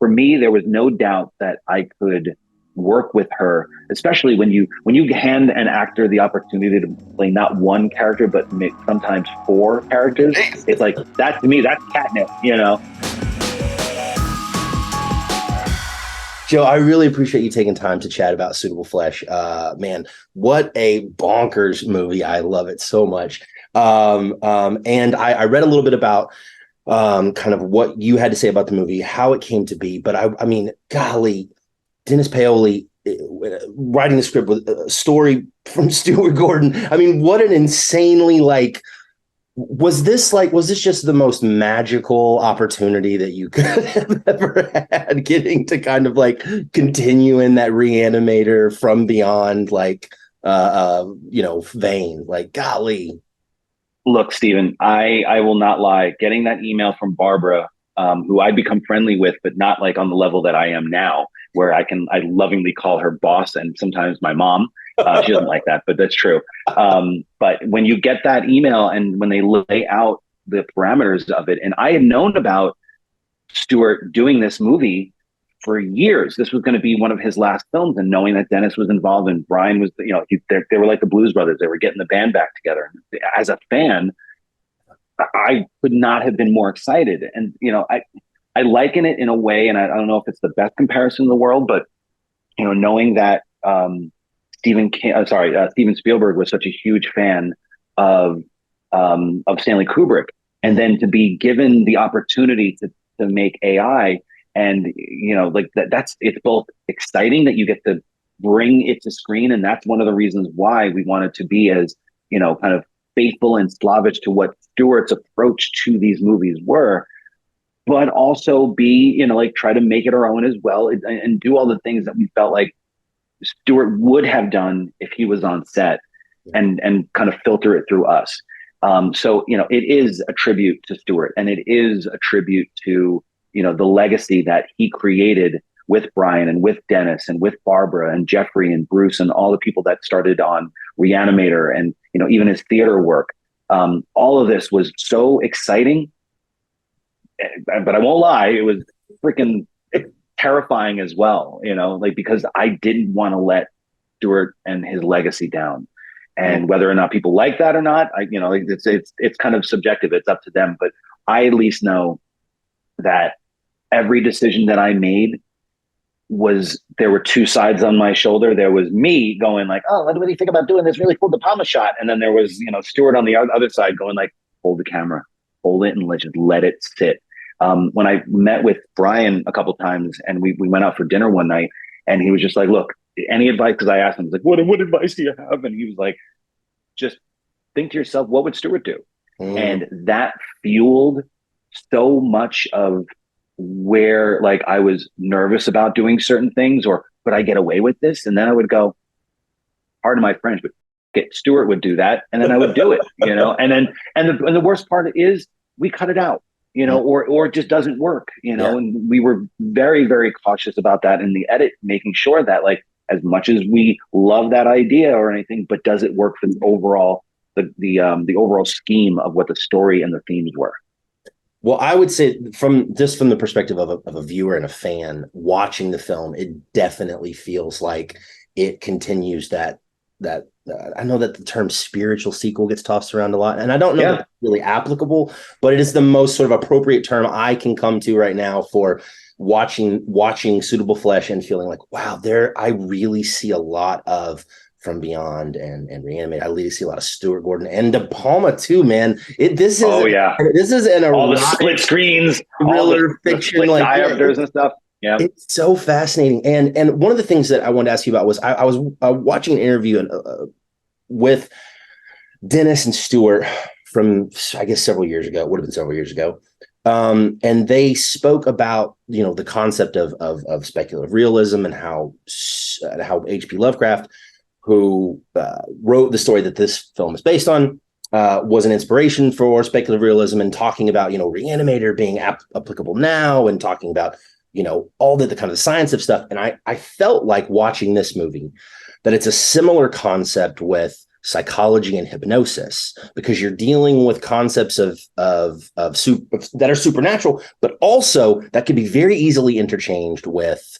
for me, there was no doubt that I could work with her, especially when you hand an actor the opportunity to play not one character, but sometimes four characters. It's like that to me, that's catnip, you know? Joe, I really appreciate you taking time to chat about Suitable Flesh. Man, what a bonkers movie. I love it so much. And I read a little bit about kind of what you had to say about the movie, how it came to be. But I mean, golly, Dennis Paoli writing the script with a story from Stuart Gordon. I mean, what an insanely was this just the most magical opportunity that you could have ever had, getting to kind of like continue in that Reanimator From Beyond, vein? Like, golly. Look, Stephen, I will not lie. Getting that email from Barbara, who I'd become friendly with, but not like on the level that I am now, where I lovingly call her boss and sometimes my mom. She doesn't like that, but that's true. But when you get that email and when they lay out the parameters of it, and I had known about Stuart doing this movie for years. This was going to be one of his last films, and knowing that Dennis was involved and Brian was, they were like the Blues Brothers. They were getting the band back together. As a fan, I could not have been more excited. And, I liken it in a way, and I don't know if it's the best comparison in the world, but, knowing that Steven Spielberg was such a huge fan of Stanley Kubrick, and then to be given the opportunity to make AI, and it's both exciting that you get to bring it to screen, and that's one of the reasons why we wanted to be as kind of faithful and Slavish to what Stuart's approach to these movies were, but also be try to make it our own as well, and do all the things that we felt like Stuart would have done if he was on set, and kind of filter it through us. So it is a tribute to Stuart, and it is a tribute to the legacy that he created with Brian and with Dennis and with Barbara and Jeffrey and Bruce and all the people that started on Reanimator, and even his theater work. All of this was so exciting, but I won't lie, it was freaking terrifying as well, because I didn't want to let Stuart and his legacy down. And whether or not people like that or not, it's kind of subjective. It's up to them. But I at least know that every decision that I made there were two sides on my shoulder. There was me going like, oh, what do you think about doing this really cool De Palma shot? And then there was, Stuart on the other side going like, hold the camera, hold it, and just let it sit. When I met with Brian a couple times, and we went out for dinner one night, and he was just like, look, any advice? Because I asked him, like, what advice do you have? And he was like, just think to yourself, what would Stuart do? And that fueled so much of where I was nervous about doing certain things, or would I get away with this? And then I would go, pardon my French, but Stuart would do that, and then I would do it, and the worst part is we cut it out, or it just doesn't work, and we were very, very cautious about that in the edit, making sure that as much as we love that idea or anything, but does it work for the overall, the overall scheme of what the story and the themes were? Well, I would say from the perspective of a viewer and a fan watching the film, it definitely feels like it continues that I know that the term spiritual sequel gets tossed around a lot, and I don't know if it's really applicable, but it is the most sort of appropriate term I can come to right now for watching Suitable Flesh and feeling like, wow, I really see a lot of From Beyond and Reanimate. I really see a lot of Stuart Gordon and De Palma too, man. This is an all the split screens, thriller fiction, diopters and stuff. Yeah, it's so fascinating. And one of the things that I wanted to ask you about was I was watching an interview with Dennis and Stuart from, I guess, several years ago. It would have been several years ago. And they spoke about, the concept of speculative realism, and how H.P. Lovecraft, who wrote the story that this film is based on, was an inspiration for speculative realism, and talking about, Reanimator being applicable now, and talking about, all the kind of science of stuff. And I felt like watching this movie that it's a similar concept with psychology and hypnosis, because you're dealing with concepts that are supernatural, but also that could be very easily interchanged with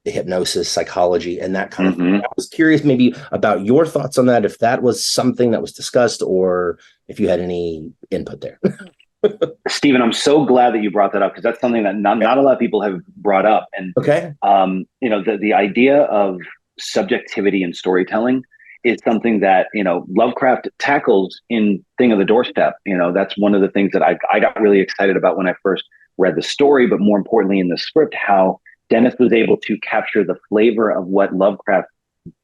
the hypnosis, psychology, and that kind of thing. I was curious maybe about your thoughts on that, if that was something that was discussed or if you had any input there. Stephen, I'm so glad that you brought that up, because that's something that not a lot of people have brought up. And the idea of subjectivity in storytelling is something that Lovecraft tackles in Thing of the Doorstep. That's one of the things that I got really excited about when I first read the story, but more importantly in the script, how Dennis was able to capture the flavor of what Lovecraft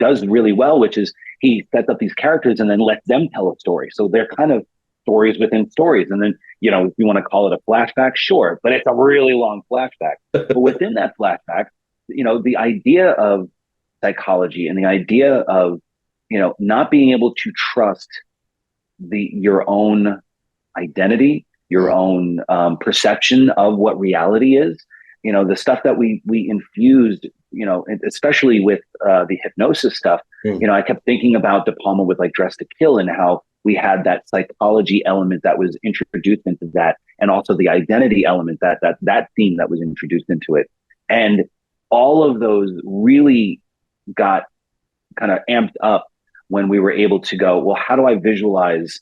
does really well, which is he sets up these characters and then lets them tell a story. So they're kind of stories within stories. And then, if you want to call it a flashback, sure, but it's a really long flashback. But within that flashback, the idea of psychology and the idea of, not being able to trust your own identity, your own perception of what reality is, the stuff that we infused, especially with the hypnosis stuff. I kept thinking about De Palma with like Dressed to Kill, and how we had that psychology element that was introduced into that, and also the identity element, that theme that was introduced into it. And all of those really got kind of amped up when we were able to go, well, how do I visualize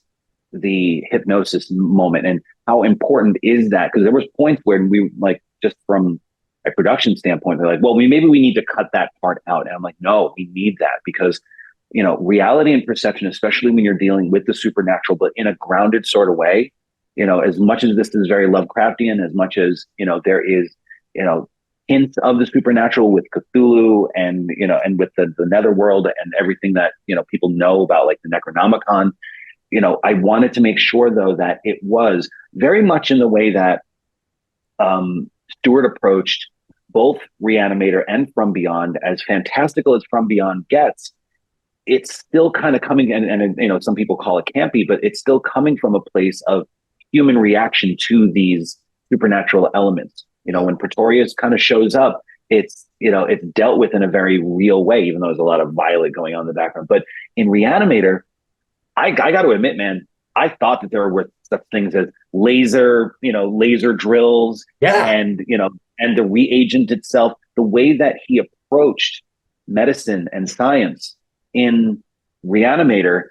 the hypnosis moment, and how important is that? Because there was points where we, like, just from a production standpoint, they're like, well, maybe we need to cut that part out. And I'm like, no, we need that, because reality and perception, especially when you're dealing with the supernatural, but in a grounded sort of way, as much as this is very Lovecraftian, as much as, there is, hints of the supernatural with Cthulhu and, and with the netherworld and everything that, people know about, like the Necronomicon, I wanted to make sure, though, that it was very much in the way that Stuart approached both Reanimator and From Beyond. As fantastical as From Beyond gets, it's still kind of coming, and some people call it campy, but it's still coming from a place of human reaction to these supernatural elements. When Pretorius kind of shows up, it's dealt with in a very real way, even though there's a lot of violet going on in the background. But in Reanimator, I got to admit, man, I thought that there were such things as laser drills, and the reagent itself, the way that he approached medicine and science in Reanimator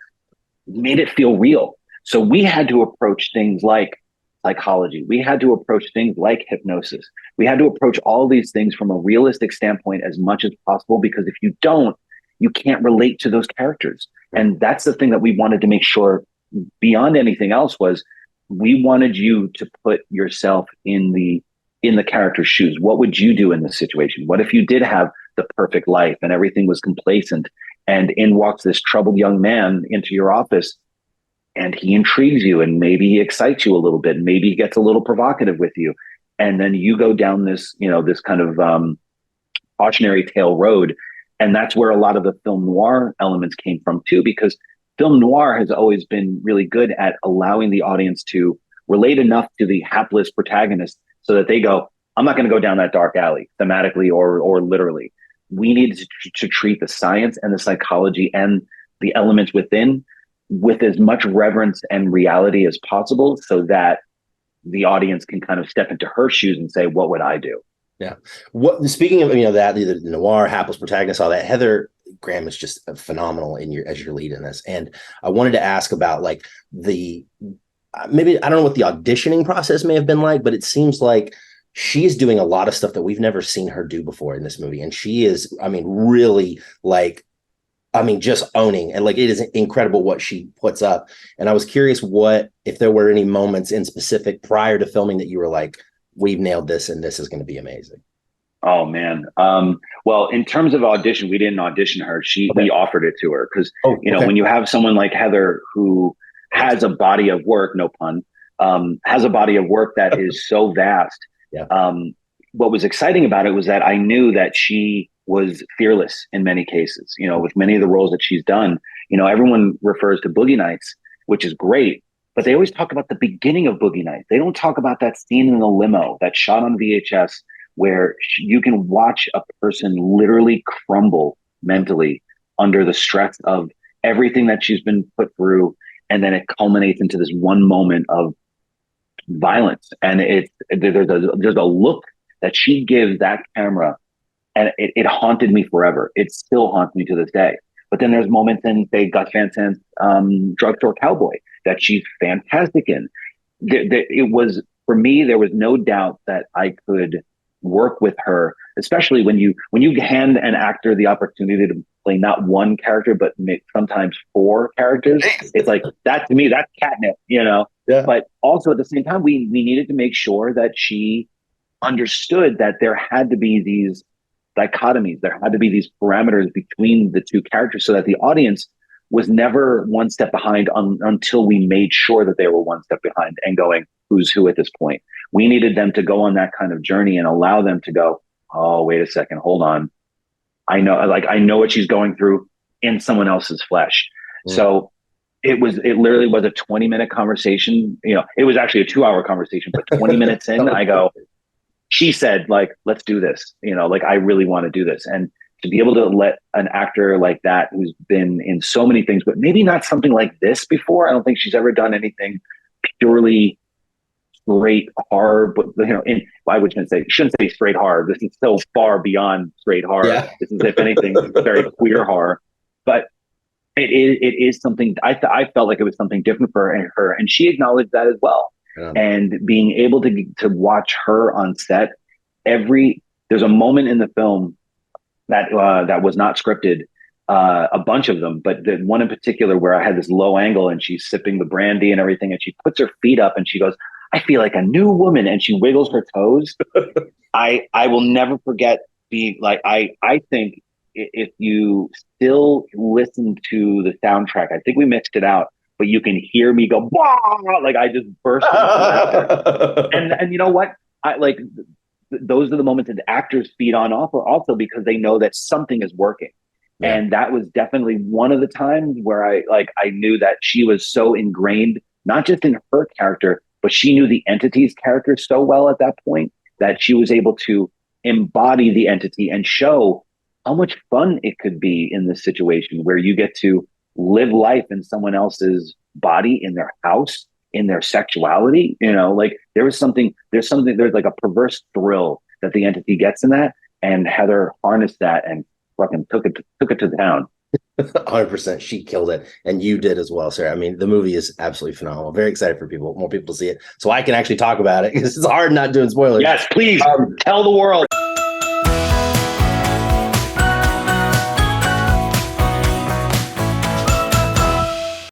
made it feel real. So we had to approach things like psychology. We had to approach things like hypnosis. We had to approach all these things from a realistic standpoint as much as possible, because if you don't, you can't relate to those characters. And that's the thing that we wanted to make sure, beyond anything else, was we wanted you to put yourself in the character's shoes. What would you do in this situation? What if you did have the perfect life and everything was complacent, and in walks this troubled young man into your office, and he intrigues you, and maybe he excites you a little bit, and maybe he gets a little provocative with you, and then you go down this, this kind of cautionary tale road. And that's where a lot of the film noir elements came from too, because film noir has always been really good at allowing the audience to relate enough to the hapless protagonist so that they go, I'm not going to go down that dark alley, thematically or literally. We needed to treat the science and the psychology and the elements within with as much reverence and reality as possible, so that the audience can kind of step into her shoes and say, what would I do? Yeah. Speaking of that, the noir, hapless protagonist, all that, Heather Graham is just phenomenal as your lead in this. And I wanted to ask about like maybe I don't know what the auditioning process may have been like, but it seems like she's doing a lot of stuff that we've never seen her do before in this movie. And she is, really just owning, and like, it is incredible what she puts up. And I was curious if there were any moments in specific prior to filming that you were like, we've nailed this and this is going to be amazing. Oh man. Well, in terms of audition, we didn't audition her. We offered it to her, because, when you have someone like Heather who has a body of work, no pun, has a body of work that is so vast. Yeah. What was exciting about it was that I knew that she was fearless in many cases, with many of the roles that she's done. Everyone refers to Boogie Nights, which is great, but they always talk about the beginning of Boogie Nights. They don't talk about that scene in the limo, that shot on VHS, where you can watch a person literally crumble mentally under the stress of everything that she's been put through, and then it culminates into this one moment of violence. And there's a look that she gives that camera, and it haunted me forever. It still haunts me to this day. But then there's moments in, say, Gus Van Sant's Drugstore Cowboy that she's fantastic in. It was, for me, there was no doubt that I could work with her, especially when you hand an actor the opportunity to play not one character, but sometimes 4 characters. It's like, that to me, that's catnip, you know? Yeah. But also at the same time, we needed to make sure that she understood that there had to be these dichotomies. There had to be these parameters between the 2 characters so that the audience was never one step behind until we made sure that they were one step behind and going, who's who at this point. We needed them to go on that kind of journey and allow them to go, oh, wait a second, hold on. I know what she's going through in someone else's flesh. Mm. So it literally was a 20-minute conversation. You know, it was actually a 2-hour conversation, but 20 minutes in, I go, she said, like, let's do this. You know, like, I really want to do this. And to be able to let an actor like that, who's been in so many things, but maybe not something like this before. I don't think she's ever done anything purely straight horror, but, you know, shouldn't say straight horror. This is so far beyond straight horror. Yeah. This is, if anything, very queer horror. But it is something, I felt like it was something different for her, and she acknowledged that as well. Yeah. And being able to watch her on set, there's a moment in the film that was not scripted, a bunch of them, but the one in particular where I had this low angle and she's sipping the brandy and everything, and she puts her feet up and she goes, I feel like a new woman, and she wiggles her toes. I will never forget being like, I think if you still listen to the soundtrack, I think we mixed it out, but you can hear me go, wah! Like, I just burst into laughter. And you know what? Those are the moments that the actors feed on also because they know that something is working. Yeah. And that was definitely one of the times where I knew that she was so ingrained, not just in her character, but she knew the entity's character so well at that point that she was able to embody the entity and show how much fun it could be in this situation where you get to live life in someone else's body, in their house, in their sexuality. You know, like, there's like a perverse thrill that the entity gets in that. And Heather harnessed that and fucking took it to town. 100%. She killed it. And you did as well, sir. I mean, the movie is absolutely phenomenal. Very excited for more people to see it, so I can actually talk about it, because it's hard not doing spoilers. Yes, please tell the world.